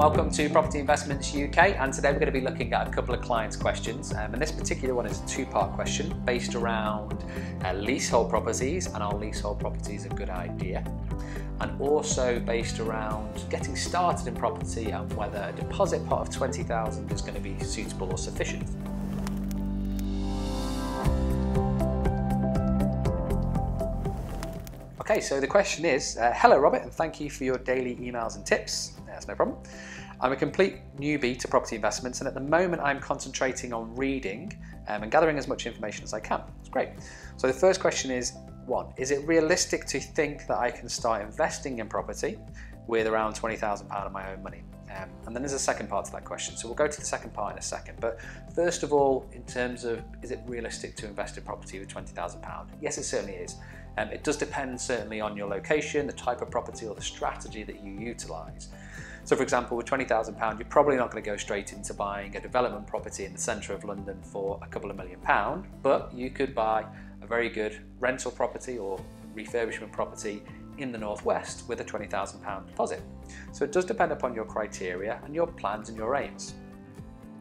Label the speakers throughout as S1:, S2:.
S1: welcome to Property Investments UK, and today we're going to be looking at a couple of clients' questions, and this particular one is a two-part question based around leasehold properties and are leasehold properties a good idea, and also based around getting started in property and whether a deposit pot of 20,000 is going to be suitable or sufficient. Okay, so the question is, hello Robert, and thank you for your daily emails and tips. That's no problem. I'm a complete newbie to property investments, and at the moment I'm concentrating on reading and gathering as much information as I can. It's great. So the first question is, one, is it realistic to think that I can start investing in property with around £20,000 of my own money? And then there's a second part to that question, so we'll go to the second part in a second. But first of all, in terms of, is it realistic to invest in property with £20,000? Yes, it certainly is. It does depend certainly on your location, the type of property or the strategy that you utilise. So for example, with £20,000, you're probably not going to go straight into buying a development property in the centre of London for a couple of £1 million, but you could buy a very good rental property or refurbishment property in the northwest with a £20,000 deposit. So it does depend upon your criteria and your plans and your aims.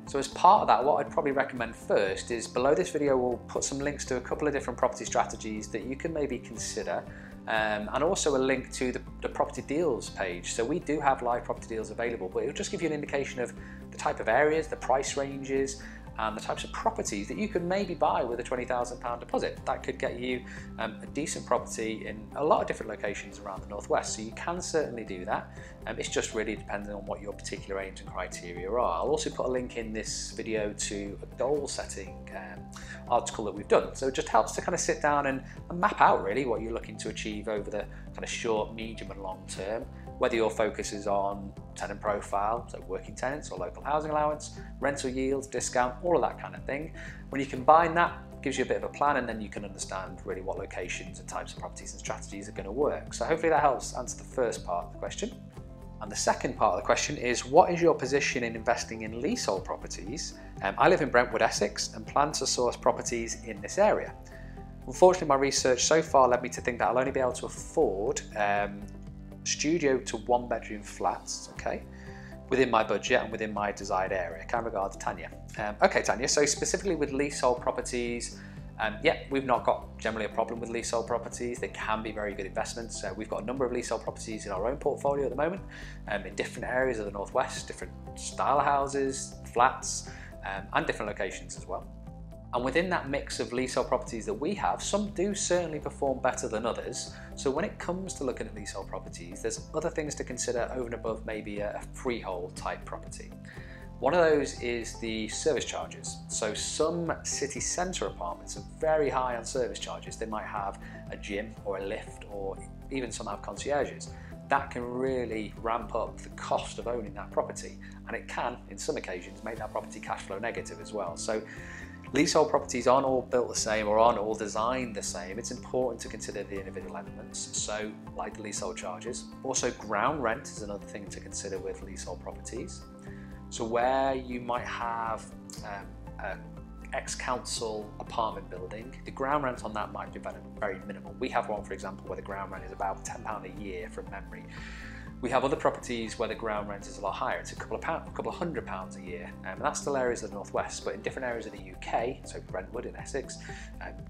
S1: So as part of that, what I'd probably recommend first is below this video we'll put some links to a couple of different property strategies that you can maybe consider, and also a link to the property deals page. So we do have live property deals available, but it'll just give you an indication of the type of areas, the price ranges, and the types of properties that you could maybe buy with a £20,000 deposit. That could get you a decent property in a lot of different locations around the northwest, so you can certainly do that. It's just really depending on what your particular aims and criteria are. I'll also put a link in this video to a goal setting article that we've done, so it just helps to kind of sit down and map out really what you're looking to achieve over the kind of short, medium and long term, whether your focus is on tenant profile, so working tenants or local housing allowance, rental yields, discount, all of that kind of thing. When you combine that, it gives you a bit of a plan, and then you can understand really what locations and types of properties and strategies are going to work. So hopefully that helps answer the first part of the question. And the second part of the question is, what is your position in investing in leasehold properties? I live in Brentwood, Essex, and plan to source properties in this area. Unfortunately, my research so far led me to think that I'll only be able to afford studio to one-bedroom flats, okay, within my budget and within my desired area. Kind regards, Tanya. Okay, Tanya, so specifically with leasehold properties, yeah, we've not got generally a problem with leasehold properties. They can be very good investments. We've got a number of leasehold properties in our own portfolio at the moment, in different areas of the northwest, different style of houses, flats, and different locations as well. And within that mix of leasehold properties that we have, some do certainly perform better than others. So when it comes to looking at leasehold properties, there's other things to consider over and above maybe a freehold type property. One of those is the service charges. So some city centre apartments are very high on service charges. They might have a gym or a lift, or even some have concierges. That can really ramp up the cost of owning that property, and it can, in some occasions, make that property cash flow negative as well. So leasehold properties aren't all built the same or aren't all designed the same. It's important to consider the individual elements, so like the leasehold charges. Also, ground rent is another thing to consider with leasehold properties. So where you might have an ex-council apartment building, the ground rent on that might be very minimal. We have one, for example, where the ground rent is about £10 a year from memory. We have other properties where the ground rent is a lot higher. It's a couple of £100 a year, and that's still areas of the northwest. But in different areas of the UK, so Brentwood in Essex,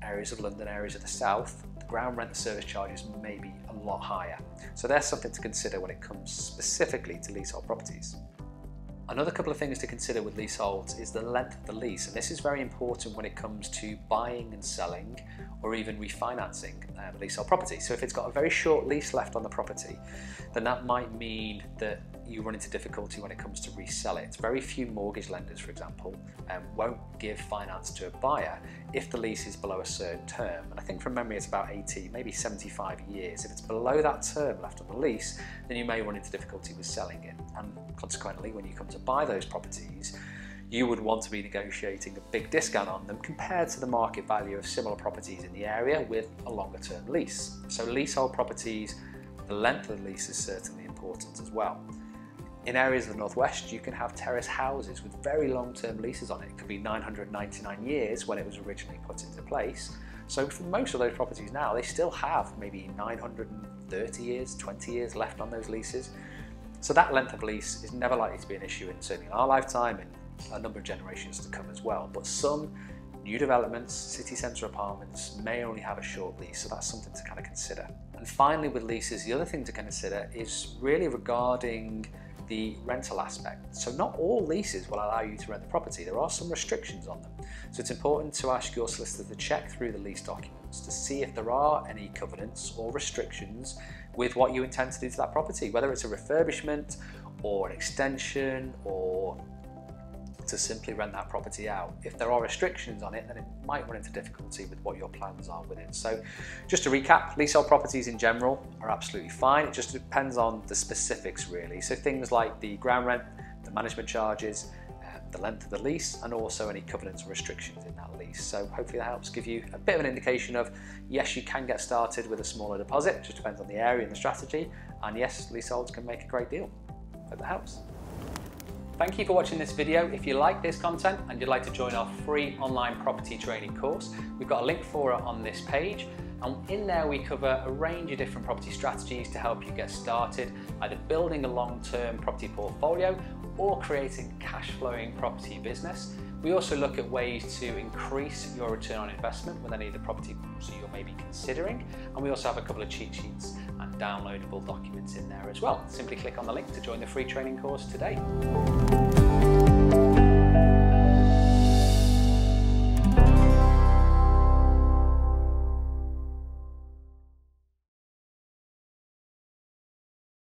S1: areas of London, areas of the south, the ground rent and service charges may be a lot higher. So there's something to consider when it comes specifically to leasehold properties. Another couple of things to consider with leaseholds is the length of the lease, and this is very important when it comes to buying and selling or even refinancing leasehold property. So if it's got a very short lease left on the property, then that might mean that you run into difficulty when it comes to resell it. Very few mortgage lenders, for example, won't give finance to a buyer if the lease is below a certain term. And I think from memory it's about 80, maybe 75 years. If it's below that term left on the lease, then you may run into difficulty with selling it. And consequently, when you come to buy those properties, you would want to be negotiating a big discount on them compared to the market value of similar properties in the area with a longer term lease. So leasehold properties, the length of the lease is certainly important as well. In areas of the northwest, you can have terrace houses with very long-term leases on it. It could be 999 years when it was originally put into place. So for most of those properties now, they still have maybe 930 years, 20 years left on those leases. So that length of lease is never likely to be an issue in certainly in our lifetime and a number of generations to come as well. But some new developments, city centre apartments, may only have a short lease, so that's something to kind of consider. And finally with leases, the other thing to consider is really regarding the rental aspect. So not all leases will allow you to rent the property. There are some restrictions on them. So it's important to ask your solicitor to check through the lease documents to see if there are any covenants or restrictions with what you intend to do to that property, whether it's a refurbishment or an extension or to simply rent that property out. If there are restrictions on it, then it might run into difficulty with what your plans are with it. So just to recap, leasehold properties in general are absolutely fine. It just depends on the specifics really. So things like the ground rent, the management charges, the length of the lease, and also any covenants or restrictions in that lease. So hopefully that helps give you a bit of an indication of, yes, you can get started with a smaller deposit, it just depends on the area and the strategy, and yes, leaseholds can make a great deal. Hope that helps. Thank you for watching this video. If you like this content and you'd like to join our free online property training course, we've got a link for it on this page. And in there we cover a range of different property strategies to help you get started, either building a long-term property portfolio or creating cash flowing property business. We also look at ways to increase your return on investment with any of the property you're maybe considering. And we also have a couple of cheat sheets and downloadable documents in there as well. Simply click on the link to join the free training course today.